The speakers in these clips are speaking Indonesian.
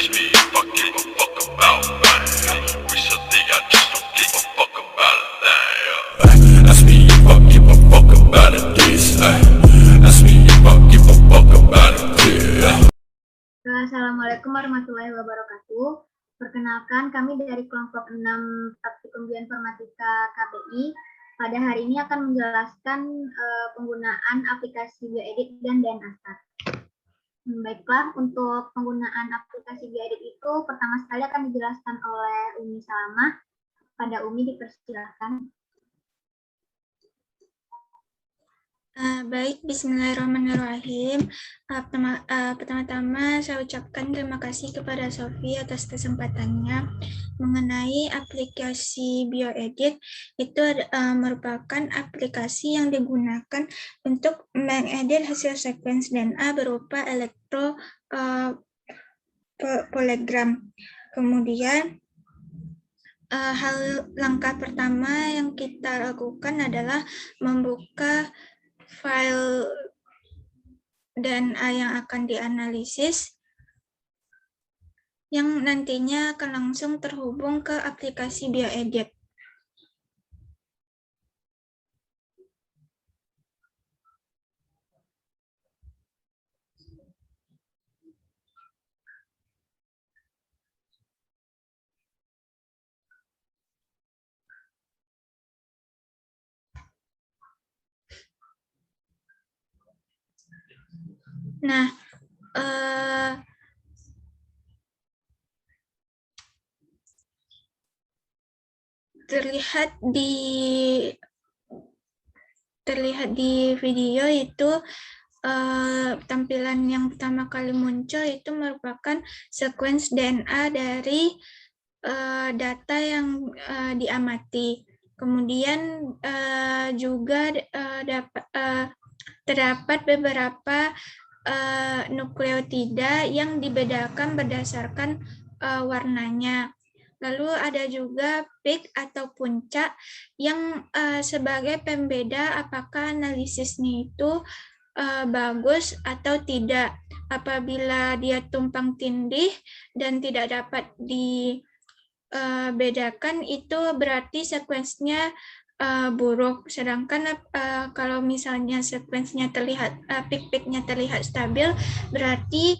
ask me if I give a fuck about man. Recently I just don't give a fuck about a thing. Ask me if I give a fuck about it this. Ask me if I give a fuck about it this. Assalamualaikum warahmatullahi wabarakatuh. Perkenalkan, kami dari kelompok 6 Praktikum Bioinformatika KBI. Pada hari ini akan menjelaskan penggunaan aplikasi bioedit dan DNAstat. Baiklah, untuk penggunaan aplikasi bioedit itu pertama sekali akan dijelaskan oleh Umi Salamah. Pada Umi dipersilakan. Baik, bismillahirrahmanirrahim. Pertama-tama saya ucapkan terima kasih kepada Sofi atas kesempatannya mengenai aplikasi bioedit. Itu merupakan aplikasi yang digunakan untuk mengedit hasil sekuens DNA berupa elektropolegram. Kemudian langkah pertama yang kita lakukan adalah membuka file DNA yang akan dianalisis, yang nantinya akan langsung terhubung ke aplikasi bioedit. Nah, terlihat di video itu tampilan yang pertama kali muncul itu merupakan sekuens DNA dari data yang diamati. Kemudian juga terdapat beberapa nukleotida yang dibedakan berdasarkan warnanya. Lalu ada juga peak atau puncak yang sebagai pembeda apakah analisisnya itu bagus atau tidak. Apabila dia tumpang tindih dan tidak dapat dibedakan, itu berarti sekuensnya buruk. Sedangkan kalau misalnya sekuensnya terlihat peak-peaknya terlihat stabil, berarti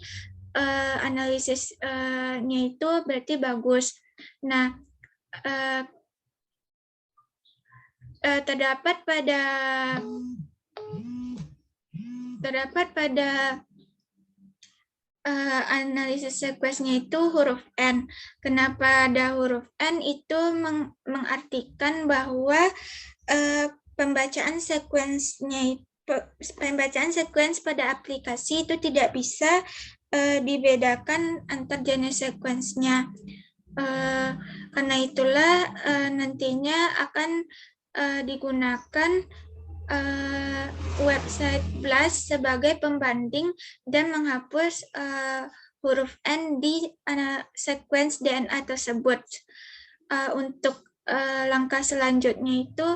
analisisnya itu berarti bagus. Nah, terdapat pada analisis sekuensnya itu huruf N. Kenapa ada huruf N? Itu mengartikan bahwa pembacaan sekuens pada aplikasi itu tidak bisa dibedakan antar jenis sekuensnya. Karena itulah nantinya akan digunakan website BLAST sebagai pembanding dan menghapus huruf N di sekuens DNA tersebut. Untuk langkah selanjutnya itu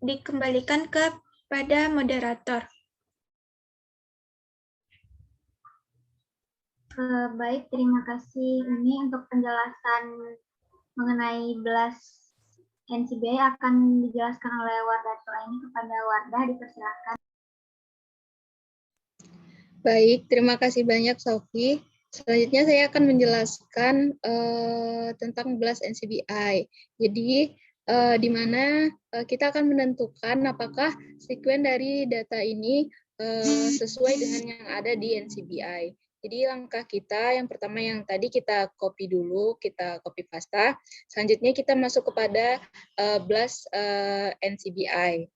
dikembalikan kepada moderator. Baik, terima kasih. Ini untuk penjelasan mengenai BLAST NCBI akan dijelaskan oleh Wardah ini kepada Wardah, dipersilakan. Baik, terima kasih banyak Sofi. Selanjutnya saya akan menjelaskan tentang BLAST NCBI. Jadi di mana kita akan menentukan apakah sekuen dari data ini sesuai dengan yang ada di NCBI. Jadi langkah kita yang pertama yang tadi kita copy dulu, kita copy pasta. Selanjutnya kita masuk kepada BLAST NCBI.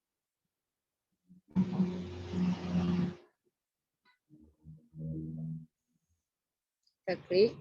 Kita klik.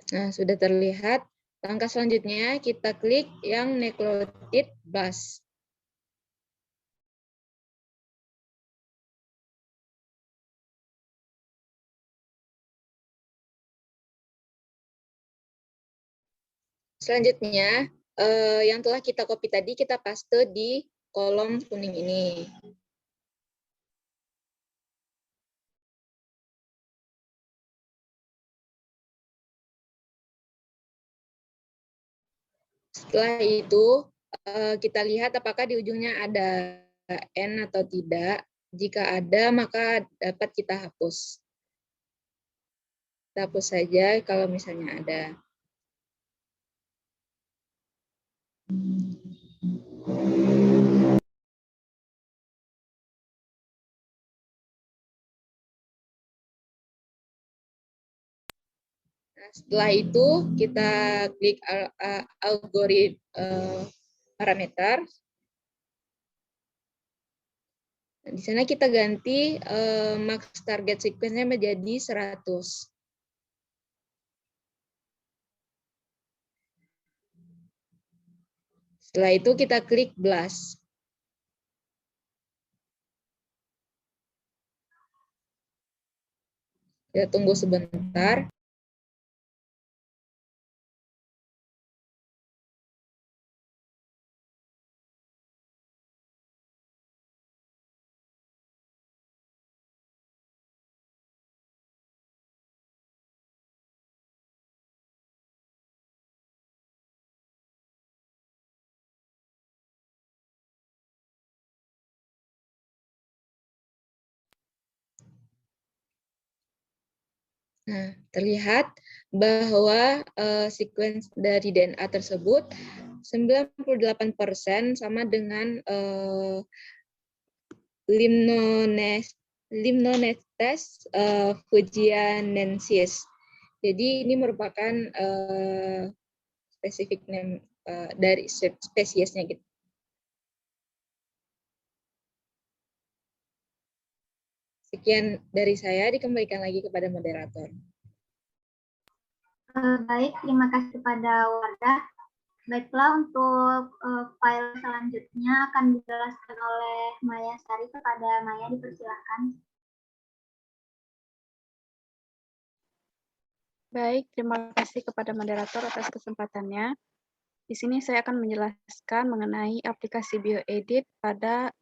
Nah, sudah terlihat. Langkah selanjutnya kita klik yang nucleotide bus. Selanjutnya, yang telah kita copy tadi kita paste di kolom kuning ini. Setelah itu, kita lihat apakah di ujungnya ada N atau tidak. Jika ada, maka dapat kita hapus. Kita hapus saja kalau misalnya ada. Nah, setelah itu kita klik algoritma parameter. Nah, di sana kita ganti max target sequence-nya menjadi 100. Setelah itu kita klik blast. Kita tunggu sebentar. Nah, terlihat bahwa sequence dari DNA tersebut 98% sama dengan Limnonetes fujianensis. Jadi ini merupakan spesifik name dari spesiesnya gitu. Sekian dari saya, dikembalikan lagi kepada moderator. Baik, terima kasih kepada Wardah. Baiklah, untuk file selanjutnya akan dijelaskan oleh Maya Sari. Kepada Maya, dipersilakan. Baik, terima kasih kepada moderator atas kesempatannya. Di sini saya akan menjelaskan mengenai aplikasi BioEdit pada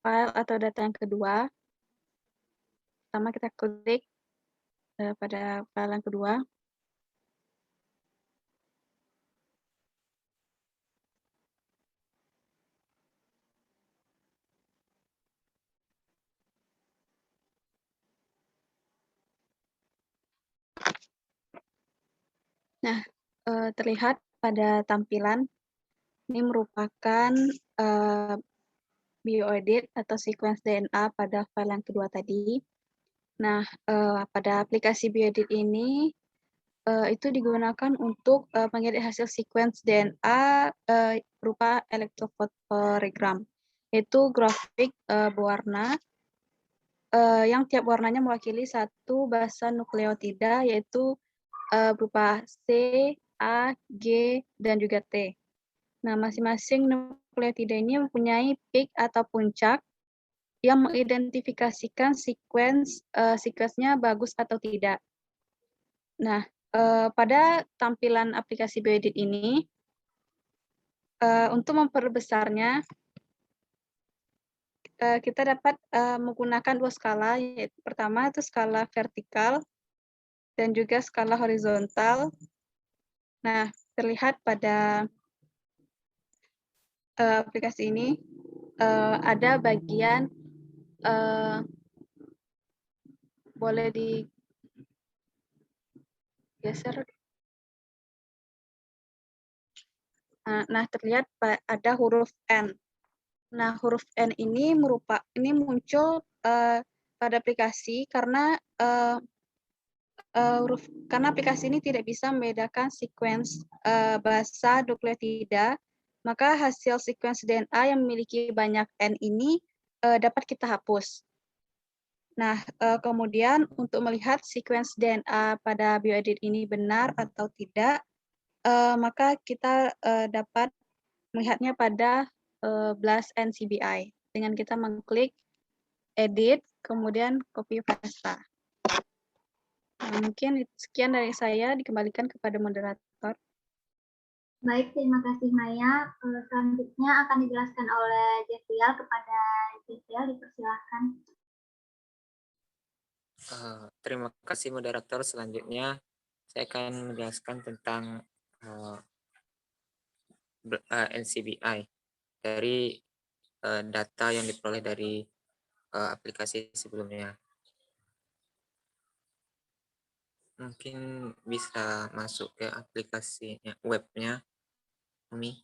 file atau data yang kedua. Pertama kita klik pada file yang kedua. Nah, terlihat pada tampilan ini merupakan BioEdit atau sequence DNA pada file yang kedua tadi. Nah, pada aplikasi BioEdit ini itu digunakan untuk mengedit hasil sequence DNA berupa electrophotoregram, yaitu grafik berwarna yang tiap warnanya mewakili satu basa nukleotida, yaitu berupa C, A, G, dan juga T. Nah, masing-masing nukleotida ini mempunyai peak atau puncak yang mengidentifikasikan sequence-nya bagus atau tidak. Nah, pada tampilan aplikasi BioEdit ini, untuk memperbesarnya, kita dapat menggunakan dua skala, yaitu pertama itu skala vertikal dan juga skala horizontal. Nah, terlihat pada aplikasi ini ada bagian boleh digeser. Nah, terlihat ada huruf N. Nah, huruf N ini muncul pada aplikasi karena karena aplikasi ini tidak bisa membedakan sequence basa nukleotida, maka hasil sequence DNA yang memiliki banyak N ini dapat kita hapus. Nah, kemudian untuk melihat sequence DNA pada bioedit ini benar atau tidak, maka kita dapat melihatnya pada BLAST NCBI dengan kita mengklik edit, kemudian copy paste. Nah, mungkin sekian dari saya, dikembalikan kepada moderator. Baik, terima kasih Maya. Selanjutnya akan dijelaskan oleh Jeffriel. Kepada Jeffriel, dipersilakan. Terima kasih moderator. Selanjutnya saya akan menjelaskan tentang NCBI dari data yang diperoleh dari aplikasi sebelumnya. Mungkin bisa masuk ke aplikasinya, webnya, Umi.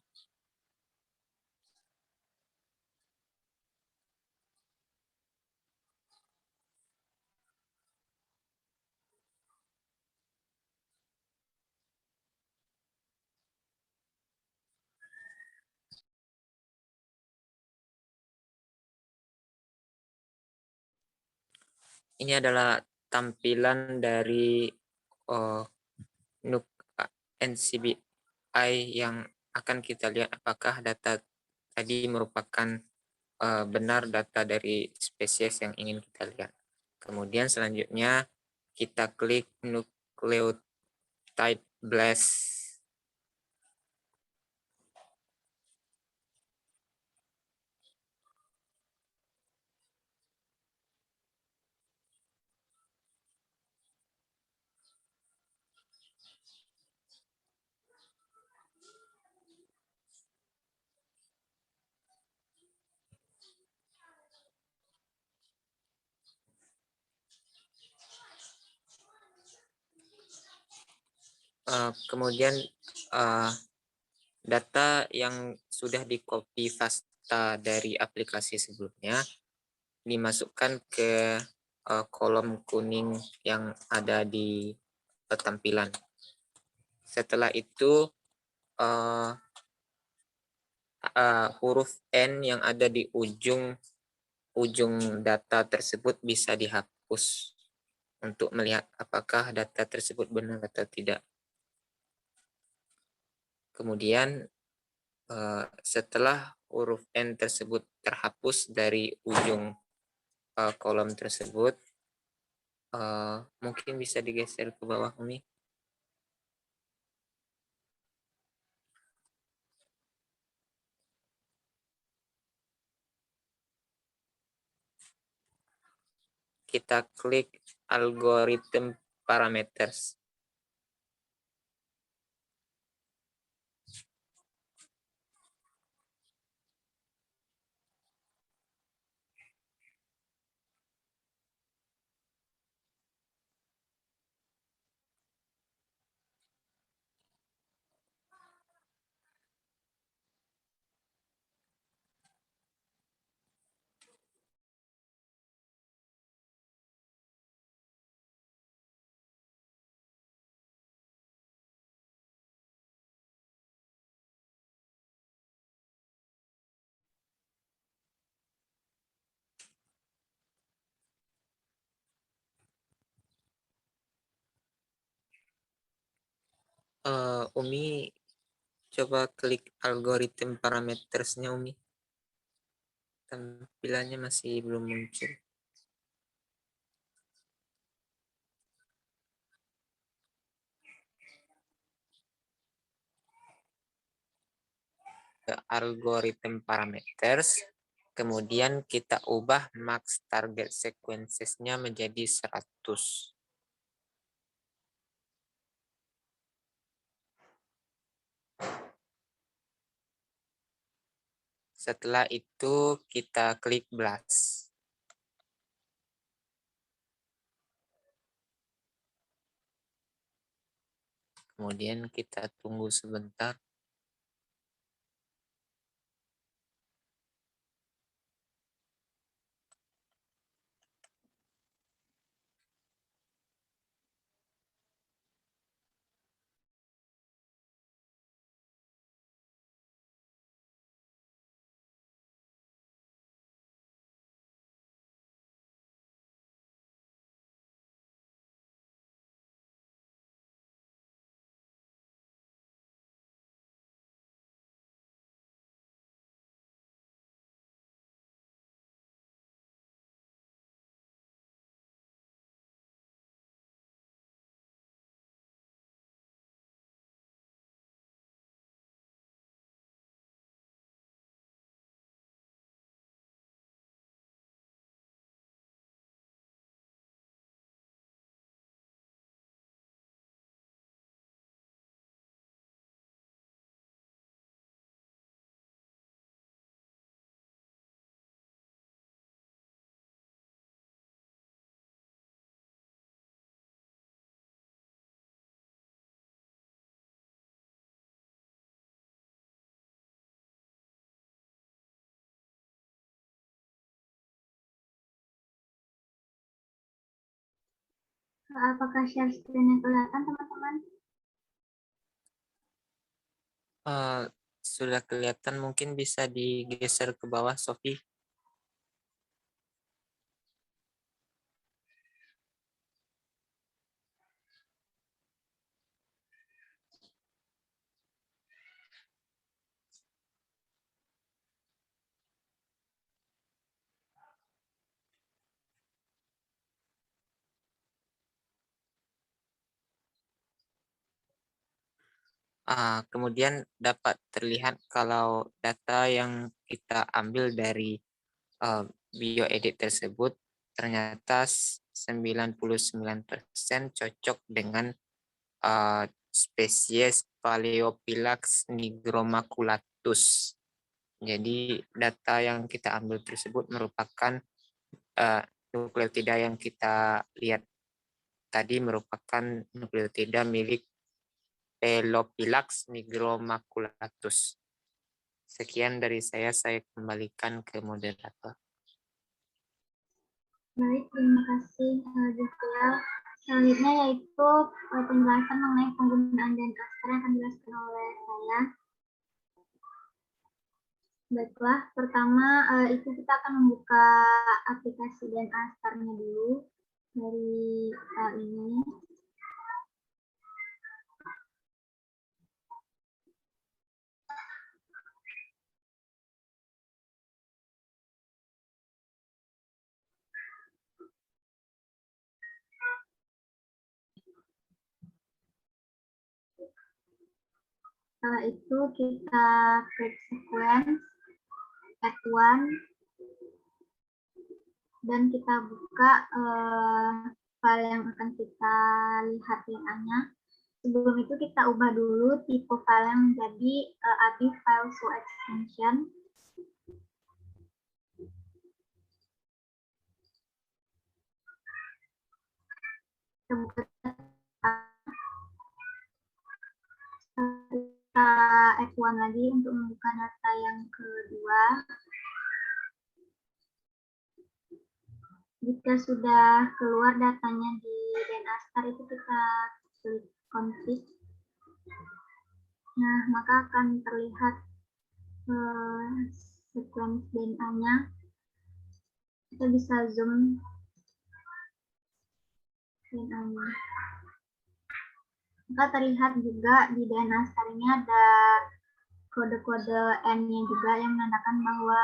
Ini adalah tampilan dari NCBI yang akan kita lihat apakah data tadi merupakan benar data dari spesies yang ingin kita lihat. Kemudian selanjutnya kita klik nucleotide blast. Kemudian data yang sudah di copy paste dari aplikasi sebelumnya dimasukkan ke kolom kuning yang ada di tampilan. Setelah itu huruf N yang ada di ujung data tersebut bisa dihapus untuk melihat apakah data tersebut benar atau tidak. Kemudian setelah huruf N tersebut terhapus dari ujung kolom tersebut, mungkin bisa digeser ke bawah, Umi. Kita klik algorithm parameters. Umi coba klik algorithm parametersnya, Umi. Tampilannya masih belum muncul. Ke algorithm parameters, kemudian kita ubah max target sequences-nya menjadi 100. Setelah itu kita klik blast. Kemudian kita tunggu sebentar. Apakah share screen-nya kelihatan, teman-teman? Sudah kelihatan, mungkin bisa digeser ke bawah, Sofi. Kemudian dapat terlihat kalau data yang kita ambil dari bioedit tersebut ternyata 99% cocok dengan spesies Paleophylax nigromaculatus. Jadi data yang kita ambil tersebut merupakan nukleotida yang kita lihat tadi merupakan nukleotida milik Paleophylax nigromaculatus. Sekian dari saya kembalikan ke moderator. Baik, terima kasih Joshua. Selanjutnya yaitu penjelasan mengenai penggunaan DNA Astar yang akan dijelaskan oleh saya. Baiklah, pertama itu kita akan membuka aplikasi DNA Astar-nya dulu dari ini. Setelah itu kita klik sequence, add one, dan kita buka file yang akan kita lihat DNA-nya. Sebelum itu kita ubah dulu tipe file yang menjadi ABI file show extension. Kita buka kita F1 lagi untuk membuka data yang kedua. Jika sudah keluar datanya di DNA Astar itu kita klik config. Nah, maka akan terlihat sequence DNA-nya. Kita bisa zoom DNA-nya. Maka terlihat juga di DNA Astar ini ada kode-kode N-nya juga yang menandakan bahwa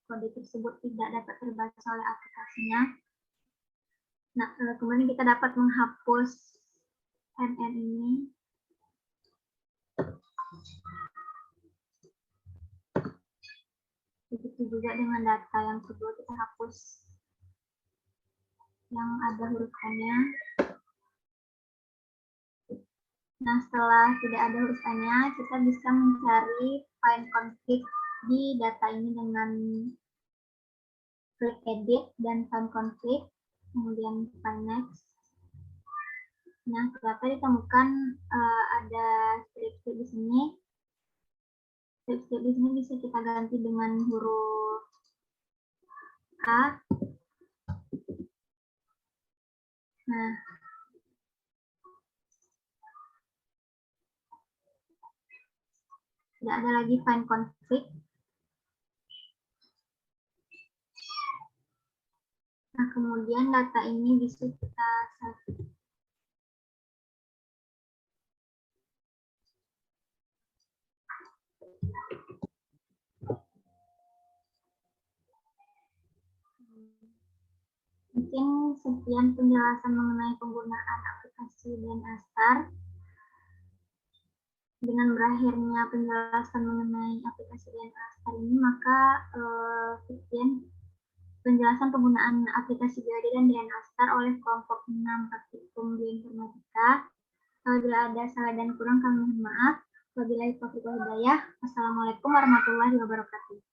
kode tersebut tidak dapat terbaca oleh aplikasinya. Nah, kemudian kita dapat menghapus NN ini. Begitu juga dengan data yang kedua, kita hapus yang ada huruf N-nya. Nah, setelah tidak ada huruf N-nya, kita bisa mencari find config di data ini dengan klik edit dan find config, kemudian find next. Nah, ternyata ditemukan ada strip-strip di sini. Strip-strip di sini bisa kita ganti dengan huruf A. Nah, tidak ada lagi find config. Nah, kemudian data ini bisa kita save. Mungkin sekian penjelasan mengenai penggunaan aplikasi DNA Astar. Dengan berakhirnya penjelasan mengenai aplikasi DNA Astar ini, maka sekian penjelasan penggunaan aplikasi bioedit dan DNA Astar oleh kelompok 6 praktikum bioinformatika. Apabila ada salah dan kurang, kami mohon maaf. Wabillahi taufiq wal hidayah. Wassalamualaikum warahmatullahi wabarakatuh.